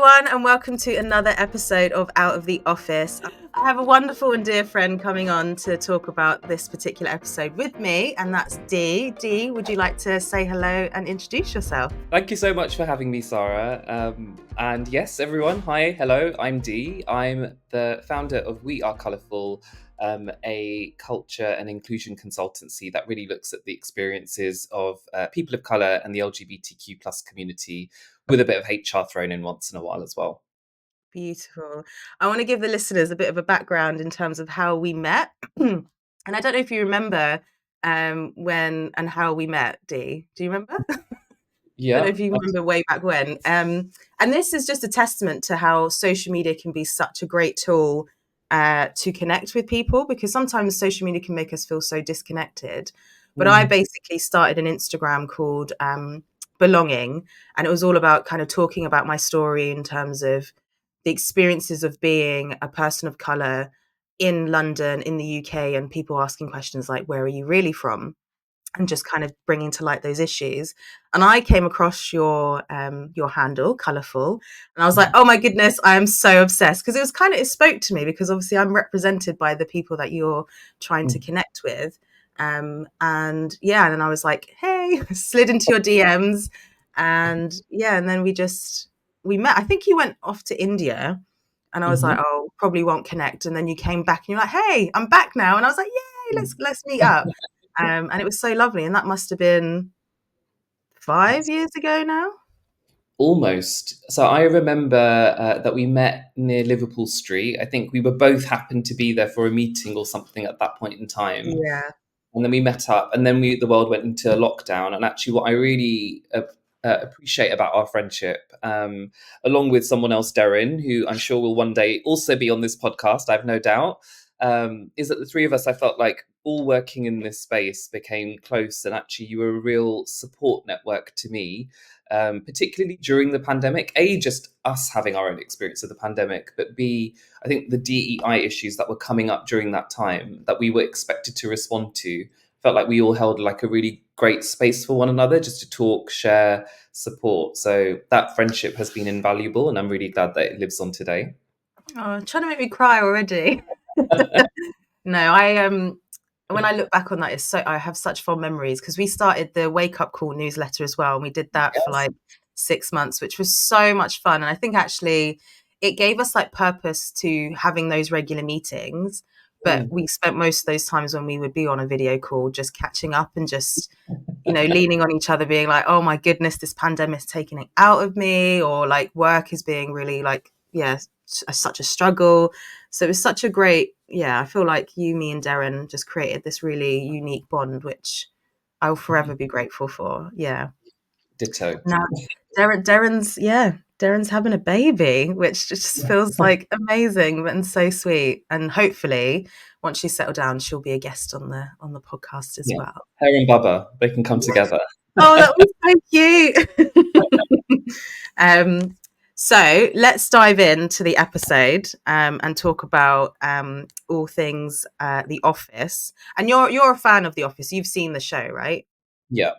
everyone, and welcome to another episode of Out of the Office. I have a wonderful and dear friend coming on to talk about this particular episode with me, and that's Dee. Dee, would you like to say hello and introduce yourself? Thank you so much for having me, Sara. And yes, everyone, hi, hello, I'm Dee. I'm the founder of We Are Colourfull, a culture and inclusion consultancy that really looks at the experiences of people of colour and the LGBTQ plus community, with a bit of HR thrown in once in a while as well. Beautiful. I want to give the listeners a bit of a background in terms of how we met. And I don't know if you remember when and how we met, Dee. Do you remember? Don't know Yeah. if you remember way back when. And this is just a testament to how social media can be such a great tool to connect with people, because sometimes social media can make us feel so disconnected. But I basically started an Instagram called Belonging, and it was all about kind of talking about my story in terms of the experiences of being a person of color in London, in the UK, and people asking questions like, where are you really from? And just kind of bringing to light those issues. And I came across your handle, Colourfull, and I was like, oh my goodness, I am so obsessed, because it spoke to me, because obviously I'm represented by the people that you're trying to connect with. And then I was like, hey, slid into your DMs, and then we met. I think you went off to India, and I was like, oh, probably won't connect. And then you came back and you're like, hey, I'm back now. And I was like, yay, let's meet up. And it was so lovely. And that must have been 5 years ago now. Almost. So I remember that we met near Liverpool Street. I think we were both happened to be there for a meeting or something at that point in time. Yeah. And then we met up, and then the world went into lockdown. And actually, what I really appreciate about our friendship, along with someone else, Darren, who I'm sure will one day also be on this podcast, I've no doubt, is that the three of us, I felt like all working in this space became close. And actually, you were a real support network to me, particularly during the pandemic. A, just us having our own experience of the pandemic, but B, I think the DEI issues that were coming up during that time that we were expected to respond to, felt like we all held like a really great space for one another, just to talk, share, support. So that friendship has been invaluable, and I'm really glad that it lives on today. Oh, trying to make me cry already. No, when I look back on that, I have such fond memories, because we started the Wake Up Call newsletter as well, and we did that for Yes. like 6 months, which was so much fun. And I think actually it gave us like purpose to having those regular meetings. But we spent most of those times when we would be on a video call just catching up and just, leaning on each other, being like, oh my goodness, this pandemic's taking it out of me, or like work is being really like, such a struggle. So it was such a great, I feel like you, me, and Darren just created this really unique bond, which I'll forever be grateful for. Yeah. Ditto. Now, Darren's having a baby, which just feels like amazing and so sweet. And hopefully, once she's settled down, she'll be a guest on the podcast as Yeah. well. Her and Bubba, they can come together. Oh, that was so cute. So let's dive into the episode and talk about all things The Office. And you're a fan of The Office. You've seen the show, right? Yeah.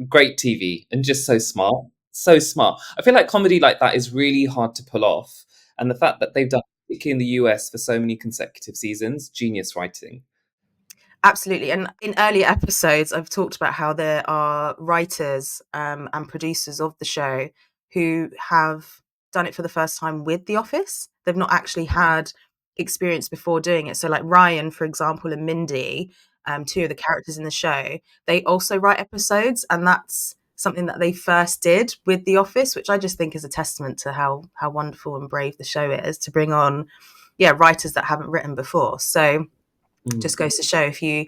Great TV, and just so smart. So smart. I feel like comedy like that is really hard to pull off. And the fact that they've done, particularly in the US, for so many consecutive seasons, genius writing. Absolutely. And in earlier episodes, I've talked about how there are writers and producers of the show who have done it for the first time with The Office. They've not actually had experience before doing it. So, like Ryan, for example, and Mindy, two of the characters in the show, they also write episodes. And that's something that they first did with The Office, which I just think is a testament to how wonderful and brave the show is to bring on, writers that haven't written before. So, just goes to show, if you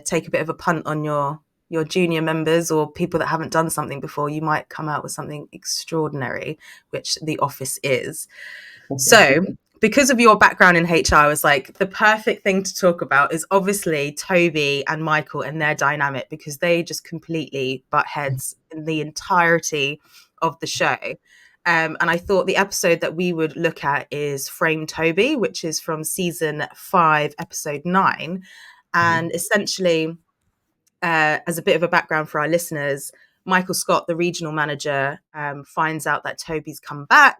take a bit of a punt on your junior members or people that haven't done something before, you might come out with something extraordinary, which The Office is. So because of your background in HR, I was like, the perfect thing to talk about is obviously Toby and Michael and their dynamic, because they just completely butt heads in the entirety of the show. And I thought the episode that we would look at is Frame Toby, which is from season 5, episode 9. And essentially, as a bit of a background for our listeners, Michael Scott, the regional manager, finds out that Toby's come back,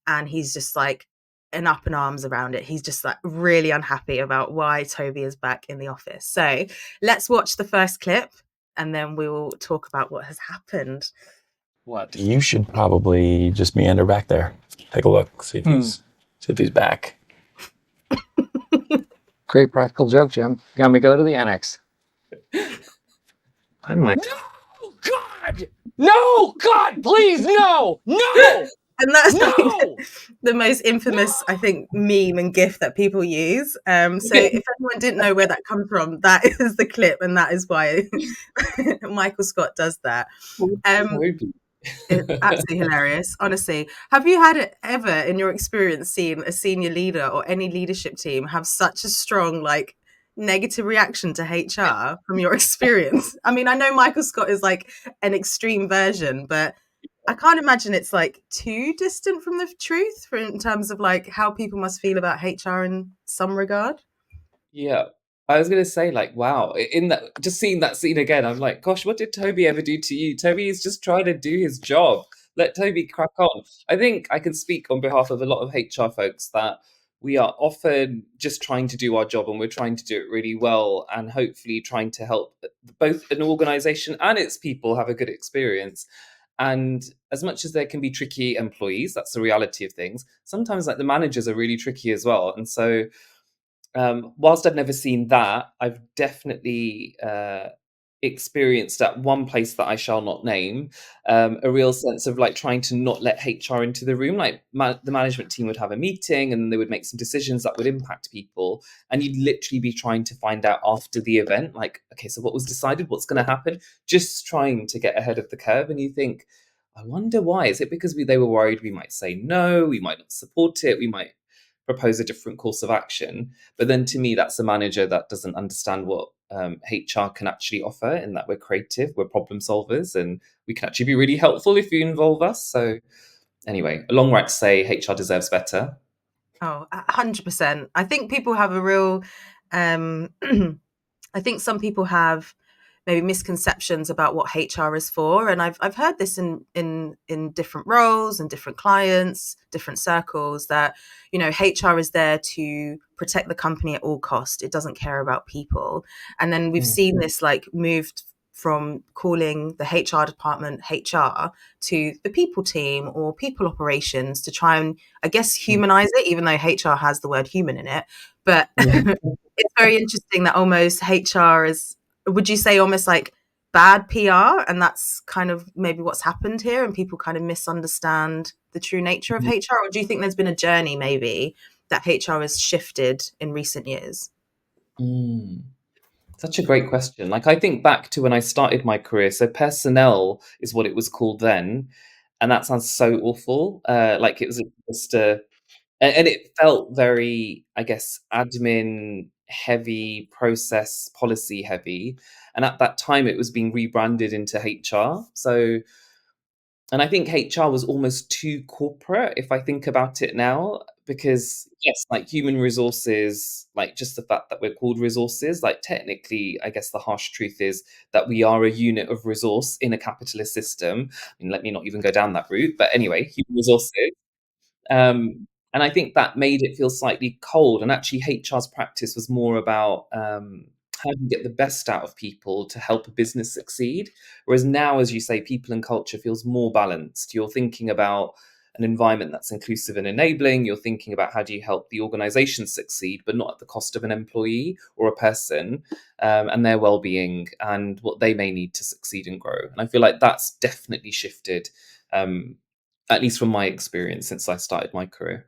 and he's just like in up in arms around it. He's just like really unhappy about why Toby is back in the office. So let's watch the first clip, and then we will talk about what has happened. What? You should probably just meander back there. Take a look. See if he's back. Great practical joke, Jim. You got me go to the annex. I'm like, No, God! No, God, please, no! No! And that's No! the most infamous, I think, meme and GIF that people use. So if anyone didn't know where that comes from, that is the clip, and that is why Michael Scott does that. It's absolutely hilarious, honestly. Have you had it ever in your experience seen a senior leader or any leadership team have such a strong, like, negative reaction to HR from your experience? I mean, I know Michael Scott is like an extreme version, but I can't imagine it's like too distant from the truth in terms of like how people must feel about HR in some regard. Yeah. I was gonna say, like, wow, in that, just seeing that scene again, I'm like, gosh, what did Toby ever do to you? Toby is just trying to do his job. Let Toby crack on. I think I can speak on behalf of a lot of HR folks that we are often just trying to do our job, and we're trying to do it really well, and hopefully trying to help both an organization and its people have a good experience. And as much as there can be tricky employees, that's the reality of things. Sometimes, like, the managers are really tricky as well. And so, whilst I've never seen that, I've definitely experienced at one place that I shall not name, a real sense of like trying to not let HR into the room. Like, the management team would have a meeting, and they would make some decisions that would impact people, and you'd literally be trying to find out after the event, like, okay, so what was decided, what's going to happen, just trying to get ahead of the curve. And you think, I wonder why. Is it because they were worried we might say no, we might not support it, we might propose a different course of action? But then, to me, that's a manager that doesn't understand what HR can actually offer, in that we're creative, we're problem solvers, and we can actually be really helpful if you involve us. So anyway, a long way to say HR deserves better. Oh, 100%. I think people have a real, I think some people have maybe misconceptions about what HR is for, and I've heard this in different roles and different clients, different circles, that HR is there to protect the company at all cost. It doesn't care about people, and then we've seen this like moved from calling the HR department HR to the people team or people operations to try and, I guess, humanize it, even though HR has the word human in it. But it's very interesting that almost HR is, would you say, almost like bad PR? And that's kind of maybe what's happened here, and people kind of misunderstand the true nature of HR? Or do you think there's been a journey maybe that HR has shifted in recent years? Such a great question. Like, I think back to when I started my career. So personnel is what it was called then. And that sounds so awful. Like, it was just and it felt very, I guess, admin heavy, process policy heavy. And at that time, it was being rebranded into HR. So, and I think HR was almost too corporate, if I think about it now, because yes, like human resources, like just the fact that we're called resources, like technically, I guess the harsh truth is that we are a unit of resource in a capitalist system. I mean, let me not even go down that route. But anyway, human resources. And I think that made it feel slightly cold. And actually, HR's practice was more about how do you get the best out of people to help a business succeed. Whereas now, as you say, people and culture feels more balanced. You're thinking about an environment that's inclusive and enabling. You're thinking about how do you help the organization succeed, but not at the cost of an employee or a person, and their well-being and what they may need to succeed and grow. And I feel like that's definitely shifted, at least from my experience since I started my career.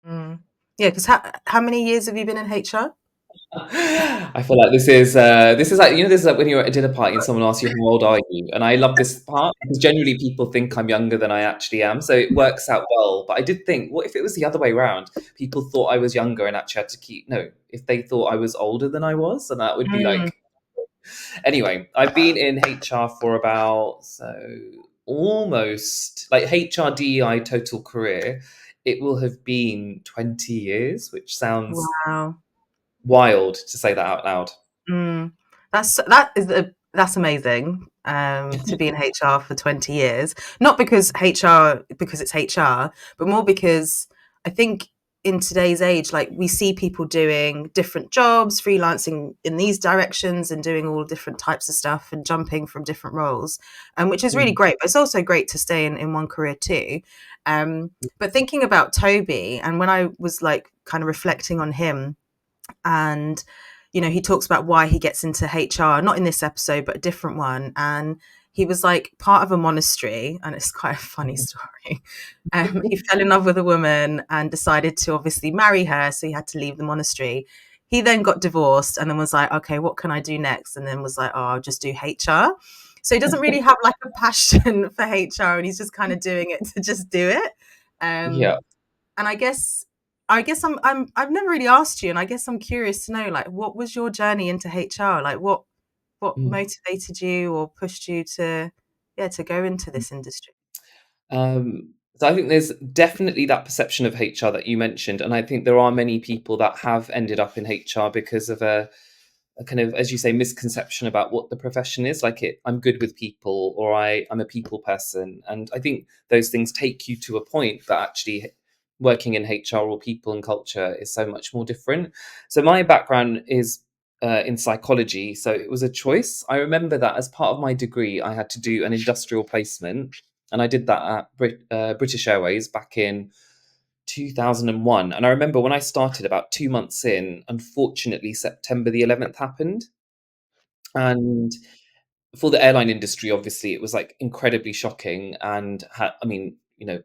Yeah, because how many years have you been in HR? I feel like this is like, this is like when you're at a dinner party and someone asks you how old are you, and I love this part because generally people think I'm younger than I actually am, so it works out well. But I did think, what if it was the other way around? People thought I was younger and actually had to keep, no, if they thought I was older than I was, and that would be like, anyway, I've been in HR for about, so almost like HR DEI total career, it will have been 20 years, which sounds Wow. wild to say that out loud. That's amazing. to be in HR for 20 years. Not because it's HR, but more because I think in today's age, like we see people doing different jobs, freelancing in these directions and doing all different types of stuff and jumping from different roles, which is really great. But it's also great to stay in one career too. But thinking about Toby, and when I was like kind of reflecting on him, and he talks about why he gets into HR, not in this episode, but a different one. And he was like part of a monastery, and it's quite a funny story. He fell in love with a woman and decided to obviously marry her, so he had to leave the monastery. He then got divorced and then was like, okay, what can I do next? And then was like, oh, I'll just do HR. So he doesn't really have like a passion for HR, and he's just kind of doing it to just do it. Yeah. And I guess I've never really asked you, and I guess I'm curious to know, like, what was your journey into HR? Like, what motivated you or pushed you to go into this industry? So I think there's definitely that perception of HR that you mentioned, and I think there are many people that have ended up in HR because of a kind of, as you say, misconception about what the profession is. Like, I'm good with people, or I'm a people person, and I think those things take you to a point, but actually working in HR or people and culture is so much more different. So my background is in psychology, so it was a choice. I remember that as part of my degree, I had to do an industrial placement, and I did that at British Airways back in 2001. And I remember when I started about 2 months in, unfortunately, September the 11th happened. And for the airline industry, obviously, it was like incredibly shocking. And I mean,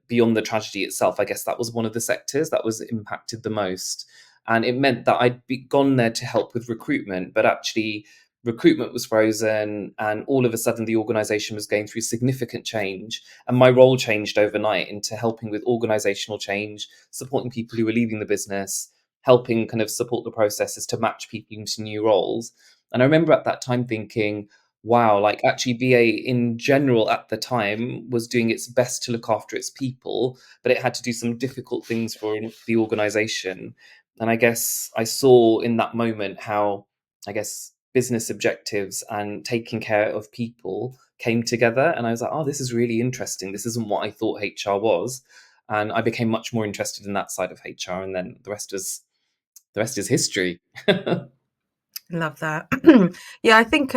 beyond the tragedy itself, I guess that was one of the sectors that was impacted the most. And it meant that gone there to help with recruitment, but actually recruitment was frozen, and all of a sudden the organization was going through significant change. And my role changed overnight into helping with organizational change, supporting people who were leaving the business, helping kind of support the processes to match people into new roles. And I remember at that time thinking, wow, like actually BA in general at the time was doing its best to look after its people, but it had to do some difficult things for the organization. And I guess I saw in that moment how, I guess, business objectives and taking care of people came together. And I was like, oh, this is really interesting. This isn't what I thought HR was. And I became much more interested in that side of HR. And then the rest is history. Love that. Yeah, I think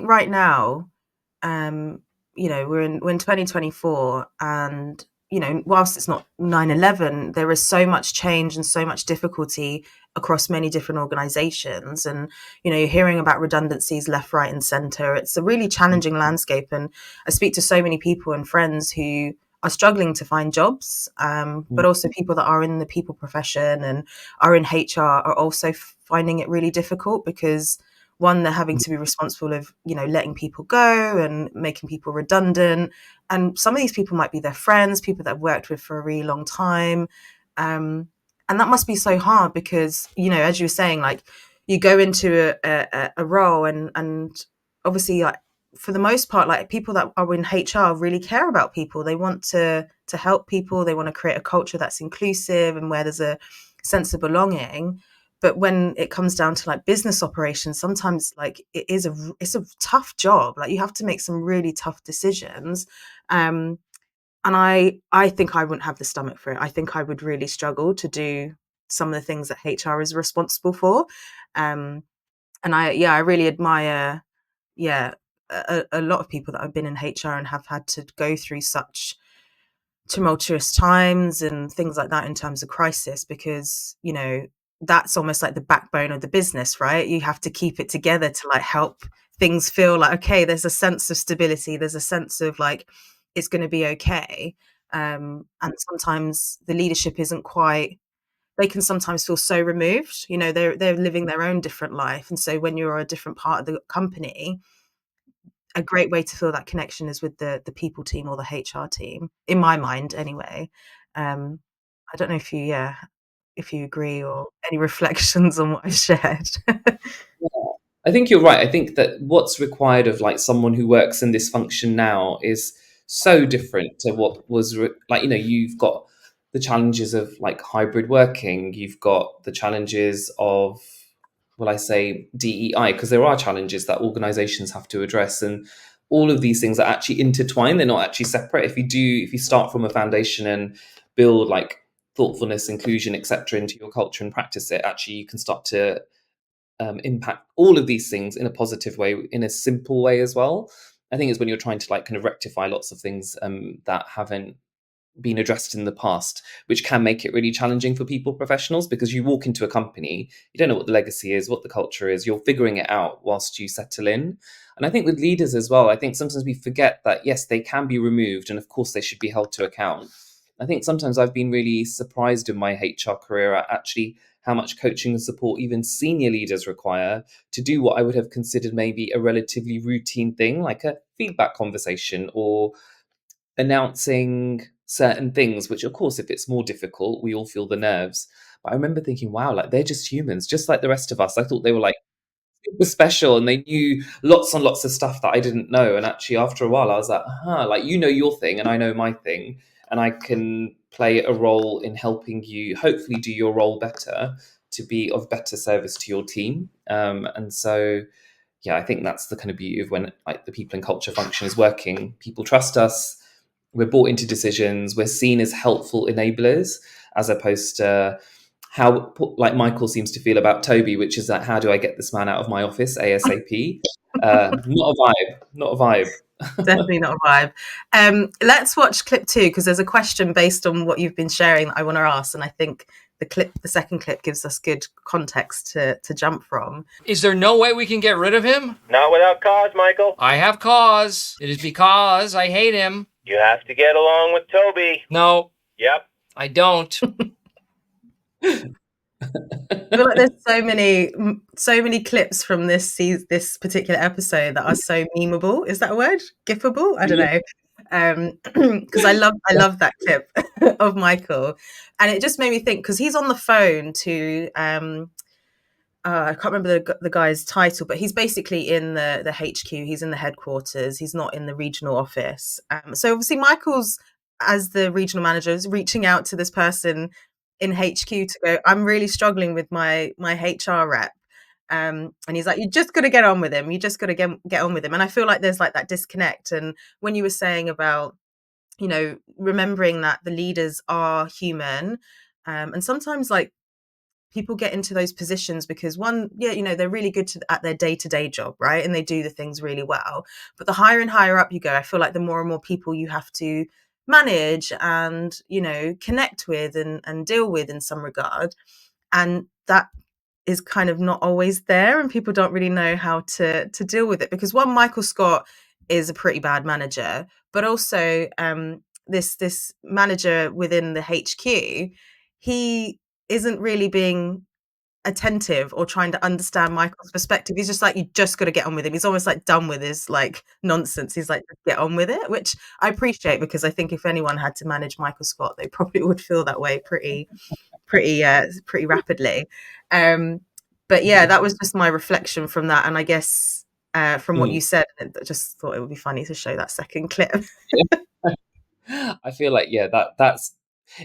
right now, we're in 2024, and whilst it's not 9/11, there is so much change and so much difficulty across many different organizations, and you're hearing about redundancies left, right, and center. It's a really challenging landscape, and I speak to so many people and friends who are struggling to find jobs, but also people that are in the people profession and are in HR are also finding it really difficult because, one, they're having to be responsible of letting people go and making people redundant, and some of these people might be their friends, people that I've worked with for a really long time, and that must be so hard because as you were saying, like, you go into a role, and obviously, like, for the most part, like, people that are in HR really care about people. They want to help people. They want to create a culture that's inclusive and where there's a sense of belonging. But when it comes down to like business operations, sometimes like it's a tough job. Like, you have to make some really tough decisions. And I think I wouldn't have the stomach for it. I think I would really struggle to do some of the things that HR is responsible for. And I really admire, a lot of people that have been in HR and have had to go through such tumultuous times and things like that in terms of crisis, because that's almost like the backbone of the business, right? You have to keep it together to like help things feel like, okay, there's a sense of stability, there's a sense of like it's going to be okay. And sometimes the leadership isn't quite, they can sometimes feel so removed, they're living their own different life, and so when you're a different part of the company, a great way to feel that connection is with the people team or the HR team, in my mind anyway. I don't know if you agree, or any reflections on what I shared. I think you're right. I think that what's required of like someone who works in this function now is so different to what was like, you've got the challenges of like hybrid working, you've got the challenges of I say DEI, because there are challenges that organizations have to address, and all of these things are actually intertwined. They're not actually separate. If you start from a foundation and build like thoughtfulness, inclusion, etc., into your culture and practice it, actually you can start to impact all of these things in a positive way, in a simple way as well. I think it's when you're trying to like kind of rectify lots of things that haven't been addressed in the past, which can make it really challenging for people professionals, because you walk into a company, you don't know what the legacy is, what the culture is, you're figuring it out whilst you settle in. And I think with leaders as well, I think sometimes we forget that yes, they can be removed and of course they should be held to account. I think sometimes I've been really surprised in my HR career at actually how much coaching and support even senior leaders require to do what I would have considered maybe a relatively routine thing, like a feedback conversation or announcing certain things, which of course, if it's more difficult, we all feel the nerves. But I remember thinking, wow, like they're just humans, just like the rest of us. I thought they were like super special and they knew lots and lots of stuff that I didn't know. And actually, after a while, I was like, like you know your thing and I know my thing, and I can play a role in helping you hopefully do your role better, to be of better service to your team. And so, yeah, I think that's the kind of beauty of when like the people and culture function is working. People trust us. We're brought into decisions. We're seen as helpful enablers, as opposed to how like Michael seems to feel about Toby, which is that how do I get this man out of my office ASAP? Not a vibe. Not a vibe. Definitely not a vibe. Let's watch clip 2, because there's a question based on what you've been sharing that I want to ask, and I think the second clip gives us good context to jump from. Is there no way we can get rid of him? Not without cause, Michael. I have cause. It is because I hate him. You have to get along with Toby. No, Yep. I don't. I feel like there's so many clips from this particular episode that are so memeable. Is that a word? Gifable? I don't know. Because I love that clip of Michael, and it just made me think, because he's on the phone to I can't remember the guy's title, but he's basically in the HQ. He's in the headquarters. He's not in the regional office. So obviously Michael's, as the regional manager, is reaching out to this person in HQ to go, I'm really struggling with my HR rep. And he's like, you just got to get on with him. You just got to get on with him. And I feel like there's like that disconnect. And when you were saying about, you know, remembering that the leaders are human, and sometimes like people get into those positions because they're really good at their day-to-day job, right? And they do the things really well. But the higher and higher up you go, I feel like the more and more people you have to manage and, you know, connect with and deal with in some regard. And that is kind of not always there, and people don't really know how to deal with it, because Michael Scott is a pretty bad manager, but also this manager within the HQ, he isn't really being attentive or trying to understand Michael's perspective. He's just like, you just got to get on with him. He's almost like done with his like nonsense. He's like, get on with it, which I appreciate, because I think if anyone had to manage Michael Scott, they probably would feel that way pretty rapidly. But yeah, that was just my reflection from that. And I guess from what you said, I just thought it would be funny to show that second clip. I feel like, yeah, that's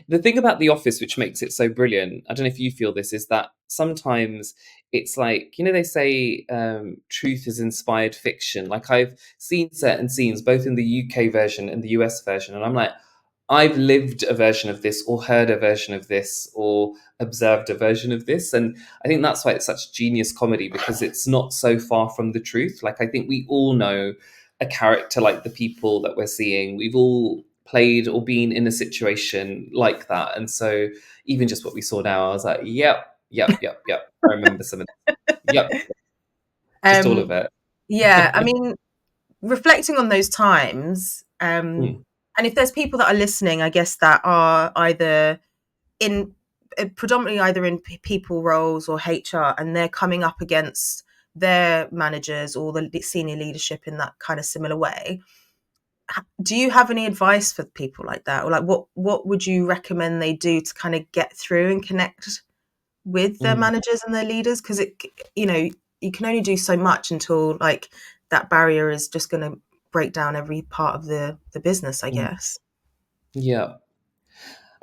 the thing about The Office, which makes it so brilliant. I don't know if you feel this, is that sometimes it's like, you know, they say truth is inspired fiction. Like I've seen certain scenes, both in the UK version and the US version, and I'm like, I've lived a version of this, or heard a version of this, or observed a version of this. And I think that's why it's such genius comedy, because it's not so far from the truth. Like I think we all know a character like the people that we're seeing. We've all played or been in a situation like that. And so even just what we saw now, I was like, yep. I remember some of this. Yep. Just all of it. Yeah, I mean, reflecting on those times, and if there's people that are listening, I guess, that are either predominantly either in people roles or HR, and they're coming up against their managers or the senior leadership in that kind of similar way, do you have any advice for people like that? Or like what would you recommend they do to kind of get through and connect with their managers and their leaders? Because it, you know, you can only do so much until like that barrier is just going to break down every part of the business, I guess. Yeah.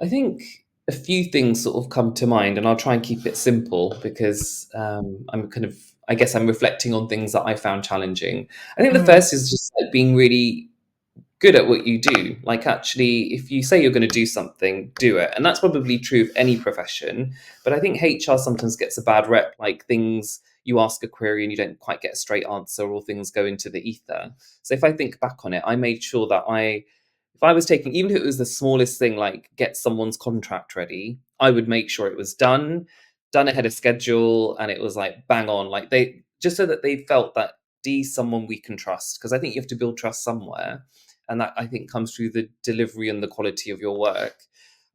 I think A few things sort of come to mind, and I'll try and keep it simple because I guess I'm reflecting on things that I found challenging. I think the Mm, first is just like being really good at what you do. Like, actually, if you say you're going to do something, do it. And that's probably true of any profession. But I think HR sometimes gets a bad rep, like things you ask a query and you don't quite get a straight answer, or things go into the ether. So if I think back on it, I made sure that if I was taking, even if it was the smallest thing, like get someone's contract ready, I would make sure it was done ahead of schedule, and it was like bang on, like they just so that they felt that Dee's someone we can trust, because I think you have to build trust somewhere, and that I think comes through the delivery and the quality of your work.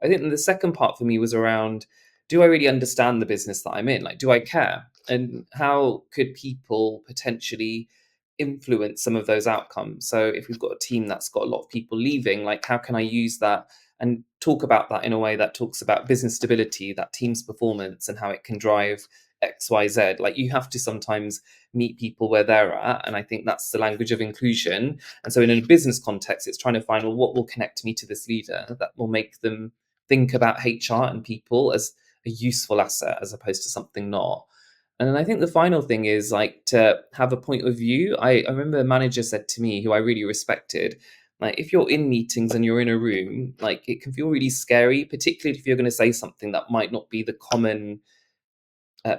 I think the second part for me was around, do I really understand the business that I'm in? Like, do I care? And how could people potentially influence some of those outcomes? So if we've got a team that's got a lot of people leaving, like how can I use that and talk about that in a way that talks about business stability, that team's performance, and how it can drive XYZ? Like, you have to sometimes meet people where they're at, and I think that's the language of inclusion. And so in a business context, it's trying to find, well, what will connect me to this leader that will make them think about HR and people as a useful asset as opposed to something not. And then I think the final thing is like to have a point of view. I remember a manager said to me, who I really respected, like, if you're in meetings and you're in a room, like it can feel really scary, particularly if you're going to say something that might not be the common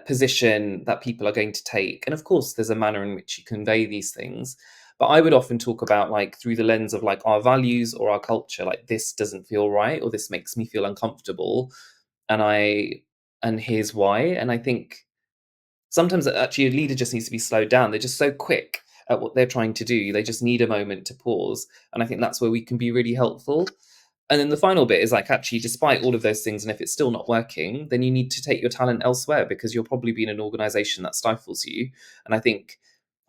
position that people are going to take. And of course, there's a manner in which you convey these things. But I would often talk about, like, through the lens of like our values or our culture, like this doesn't feel right, or this makes me feel uncomfortable. And here's why. And I think sometimes actually a leader just needs to be slowed down. They're just so quick at what they're trying to do. They just need a moment to pause. And I think that's where we can be really helpful. And then the final bit is like, actually, despite all of those things, and if it's still not working, then you need to take your talent elsewhere, because you'll probably be in an organization that stifles you. And I think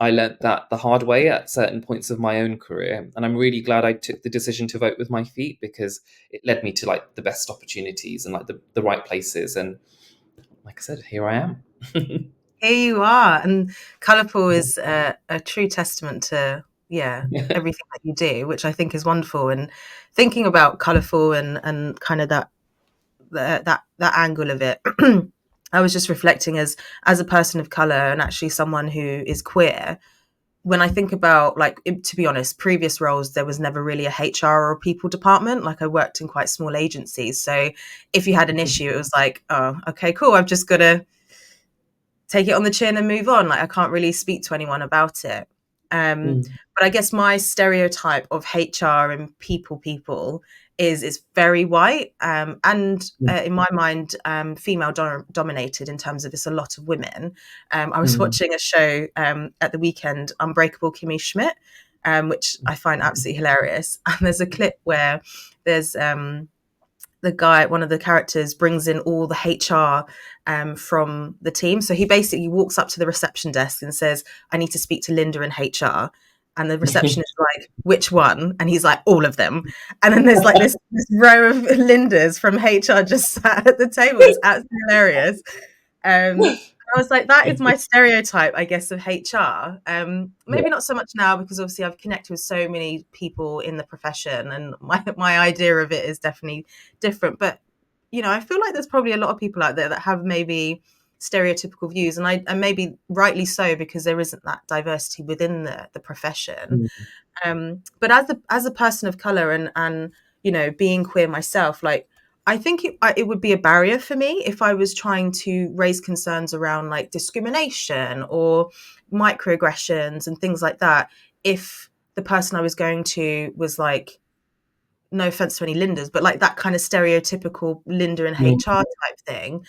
I learnt that the hard way at certain points of my own career. And I'm really glad I took the decision to vote with my feet, because it led me to like the best opportunities and like the right places. And like I said, here I am. here you are. And Colourfull is a true testament to, yeah, everything that you do, which I think is wonderful. And thinking about Colourfull and kind of that angle of it, I was just reflecting as a person of color and actually someone who is queer. When I think about, like, to be honest, previous roles, there was never really a HR or a people department. Like, I worked in quite small agencies, so if you had an issue, it was like, oh, okay, cool, I've just got to take it on the chin and move on. Like, I can't really speak to anyone about it. Mm, But I guess my stereotype of HR and people is very white, and mm, in my mind, female dominated in terms of it's a lot of women. I was mm. watching a show at the weekend, Unbreakable Kimmy Schmidt, which I find absolutely hilarious. And there's a clip where there's the guy, one of the characters, brings in all the HR from the team. So he basically walks up to the reception desk and says, I need to speak to Linda in HR. And the receptionist is like, which one? And he's like, all of them. And then there's like this row of Lindas from HR just sat at the table. It's absolutely hilarious. I was like, that is my stereotype, I guess, of HR. Yeah. Maybe not so much now, because obviously I've connected with so many people in the profession, and my idea of it is definitely different. But I feel like there's probably a lot of people out there that have maybe stereotypical views, and maybe rightly so, because there isn't that diversity within the profession. Mm, But as a person of color, and being queer myself, like, I think it would be a barrier for me if I was trying to raise concerns around like discrimination or microaggressions and things like that. If the person I was going to was like, no offense to any Lindas, but like that kind of stereotypical Linda in mm, HR type thing.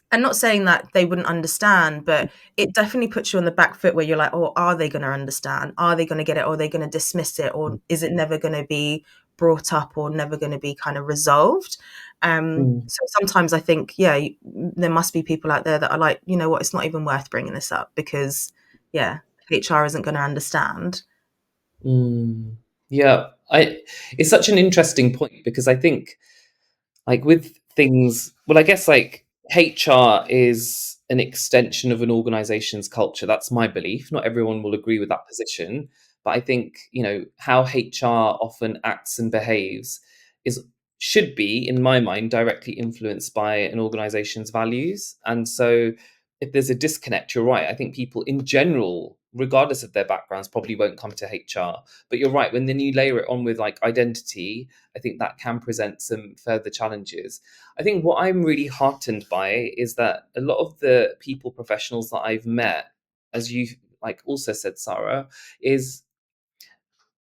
And not saying that they wouldn't understand, but it definitely puts you on the back foot where you're like, oh, are they going to understand? Are they going to get it? Or are they going to dismiss it? Or is it never going to be brought up, or never going to be kind of resolved? mm, So sometimes I think, yeah, there must be people out there that are like, you know what, it's not even worth bringing this up, because, yeah, HR isn't going to understand. mm. Yeah, it's such an interesting point, because I think, like, with things, well, I guess like HR is an extension of an organization's culture. That's my belief. Not everyone will agree with that position, but I think, how HR often acts and behaves is should be, in my mind, directly influenced by an organization's values. And so if there's a disconnect, you're right. I think people in general, regardless of their backgrounds, probably won't come to HR. But you're right, when then you layer it on with like identity, I think that can present some further challenges. I think what I'm really heartened by is that a lot of the people professionals that I've met, as you like also said, Sara, is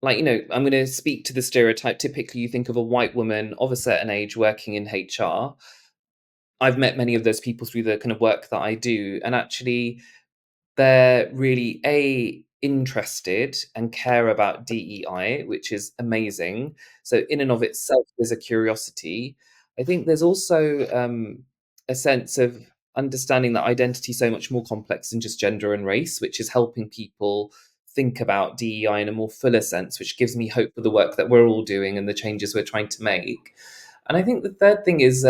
like, I'm going to speak to the stereotype. Typically, you think of a white woman of a certain age working in HR. I've met many of those people through the kind of work that I do. And actually, they're really interested and care about DEI, which is amazing. So in and of itself, there's a curiosity. I think there's also a sense of understanding that identity is so much more complex than just gender and race, which is helping people think about DEI in a more fuller sense, which gives me hope for the work that we're all doing and the changes we're trying to make. And I think the third thing is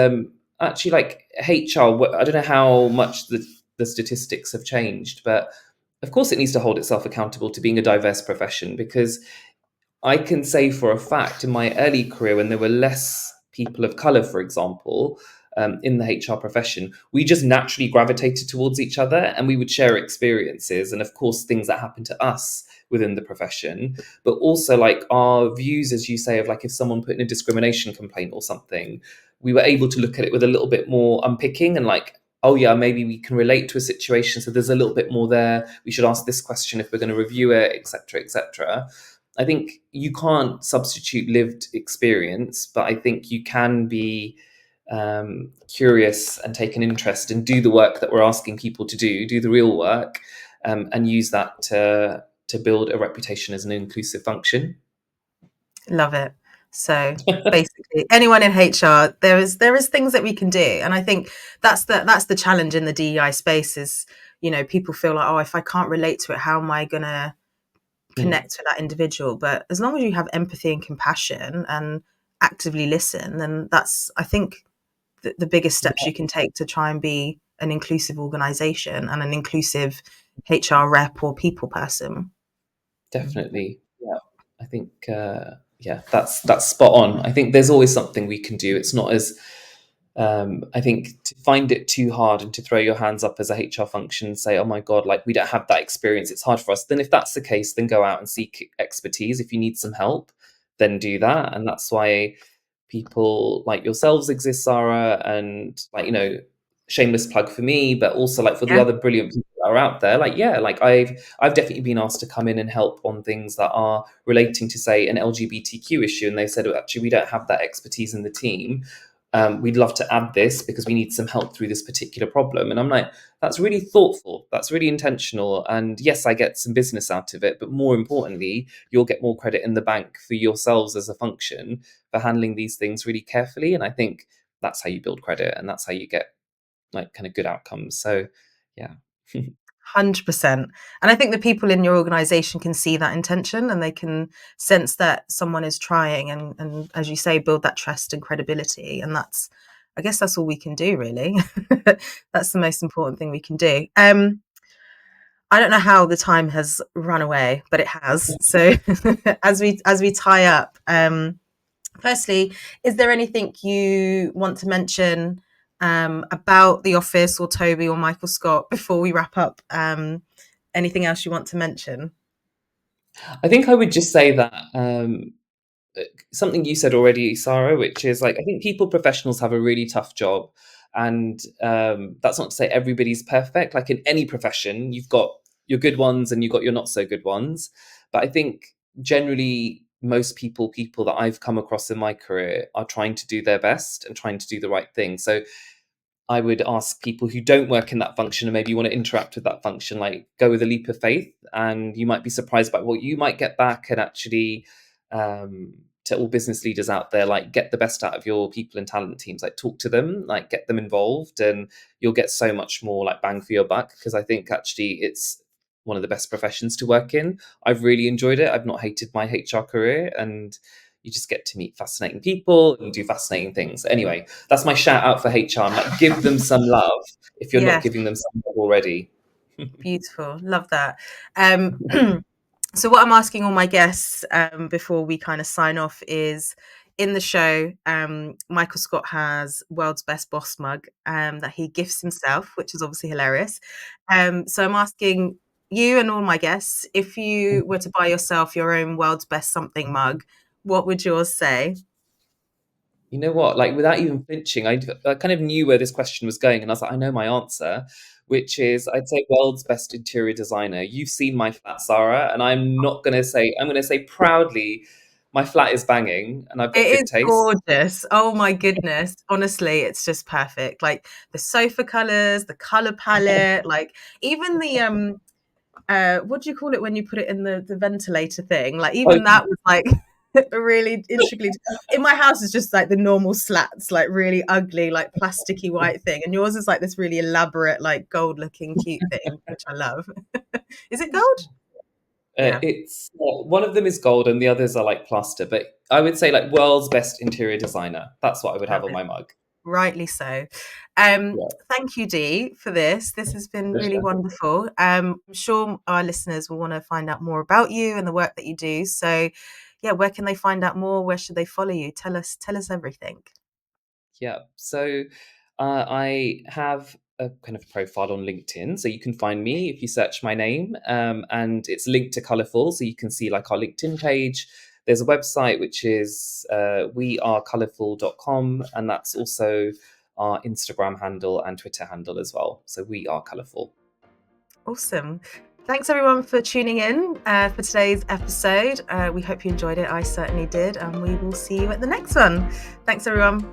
actually like HR. I don't know how much the statistics have changed, but of course it needs to hold itself accountable to being a diverse profession, because I can say for a fact in my early career, when there were less people of color, for example, in the HR profession, we just naturally gravitated towards each other and we would share experiences and, of course, things that happened to us within the profession, but also like our views, as you say, of like if someone put in a discrimination complaint or something, we were able to look at it with a little bit more unpicking and like, oh yeah, maybe we can relate to a situation. So there's a little bit more there. We should ask this question if we're going to review it, etc., etc. I think you can't substitute lived experience, but I think you can be curious and take an interest and do the work that we're asking people to do the real work, and use that to build a reputation as an inclusive function. Love it. So basically, anyone in HR, there is things that we can do, and I think that's the challenge in the DEI space is, people feel like, oh, if I can't relate to it, how am I gonna connect with that individual? But as long as you have empathy and compassion and actively listen, then that's, I think, the biggest steps you can take to try and be an inclusive organization and an inclusive HR rep or people person. Definitely. Yeah. I think that's spot on. I think there's always something we can do. It's not as I think to find it too hard and to throw your hands up as a HR function and say, oh my God, like we don't have that experience, it's hard for us. Then if that's the case, then go out and seek expertise. If you need some help, then do that. And that's why people like yourselves exist, Sara, and like, shameless plug for me, but also like for the other brilliant people that are out there. Like, yeah, like I've definitely been asked to come in and help on things that are relating to, say, an LGBTQ issue. And they said, oh, actually, we don't have that expertise in the team. We'd love to add this because we need some help through this particular problem. And I'm like, that's really thoughtful. That's really intentional. And yes, I get some business out of it. But more importantly, you'll get more credit in the bank for yourselves as a function for handling these things really carefully. And I think that's how you build credit and that's how you get like kind of good outcomes. So, yeah. 100%. And I think the people in your organization can see that intention and they can sense that someone is trying and as you say, build that trust and credibility. And I guess that's all we can do, really. That's the most important thing we can do. I don't know how the time has run away, but it has. So as we tie up, firstly, is there anything you want to mention about the office or Toby or Michael Scott before we wrap up? Anything else you want to mention? I think I would just say that something you said already, Sara, which is like, I think people professionals have a really tough job. And that's not to say everybody's perfect. Like in any profession, you've got your good ones and you've got your not so good ones. But I think generally most people that I've come across in my career are trying to do their best and trying to do the right thing. So I would ask people who don't work in that function and maybe want to interact with that function, like go with a leap of faith, and you might be surprised by what you might get back. And actually, to all business leaders out there, like get the best out of your people and talent teams, like talk to them, like get them involved, and you'll get so much more like bang for your buck. Because I think actually it's one of the best professions to work in. I've really enjoyed it. I've not hated my HR career, and you just get to meet fascinating people and do fascinating things. Anyway, that's my shout out for HR. I'm like, give them some love if you're not giving them some love already. Beautiful. Love that. So what I'm asking all my guests before we kind of sign off is in the show, Michael Scott has world's best boss mug that he gifts himself, which is obviously hilarious. So I'm asking you and all my guests, if you were to buy yourself your own world's best something mug, what would yours say? You know what? Like, without even flinching, I kind of knew where this question was going, and I was like, I know my answer, which is I'd say world's best interior designer. You've seen my flat, Sara, and I'm not going to say. I'm going to say proudly, my flat is banging, and I've got It good is taste. gorgeous. Oh my goodness. Honestly, it's just perfect. Like the sofa colors, the color palette, like even the what do you call it when you put it in the ventilator thing? Like Oh, even that was like really intricately. In my house is just like the normal slats, like really ugly, like plasticky white thing. And yours is like this really elaborate, like gold looking cute thing, which I love. Is it gold? Yeah. it's one of them is gold, and the others are like plaster. But I would say like world's best interior designer. That's what I would have on my mug. Rightly so. Yeah, Thank you, Dee, for this. This has been for really sure. wonderful. I'm sure our listeners will want to find out more about you and the work that you do. So, yeah, where can they find out more? Where should they follow you? Tell us everything. Yeah. So I have a kind of profile on LinkedIn. So you can find me if you search my name, and it's linked to Colourfull. So you can see like our LinkedIn page. There's a website which is wearecolourfull.com, and that's also our Instagram handle and Twitter handle as well. So We Are Colourfull. Awesome. Thanks everyone for tuning in for today's episode. We hope you enjoyed it. I certainly did. And we will see you at the next one. Thanks everyone.